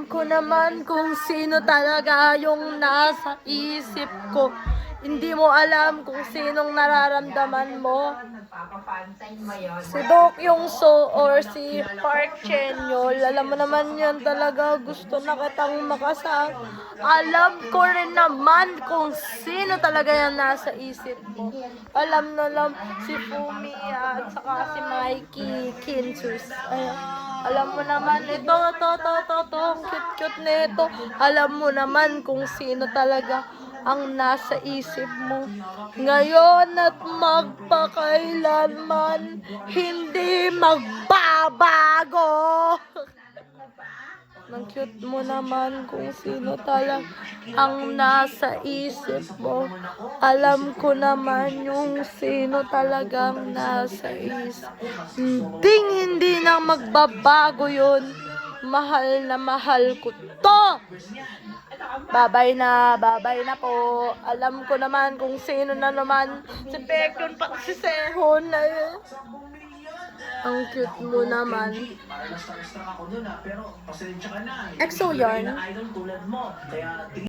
Alam ko naman kung sino talaga yung nasa isip ko. Hindi mo alam kung sinong nararamdaman mo. Si Doc Yongso or si Park Chenyo. Alam mo naman yan talaga. Gusto na kitang makasal. Alam ko rin naman kung sino talaga yan nasa isip mo. Alam na lang si Fumi at saka si Mikey Kinsus. Ayan. Alam mo naman ito, ang cute-cute nito. Alam mo naman kung sino talaga ang nasa isip mo. Ngayon at magpakailanman, hindi magbabago. Ang cute mo naman kung sino talaga ang nasa isip mo. Alam ko naman yung sino talagang nasa isip. Hindi na magbabago yun. Mahal na mahal ko to. Babay na po. Alam ko naman kung sino na naman. Si Pekyon pa si Sehon. Ang cute mo naman. EXO yarn.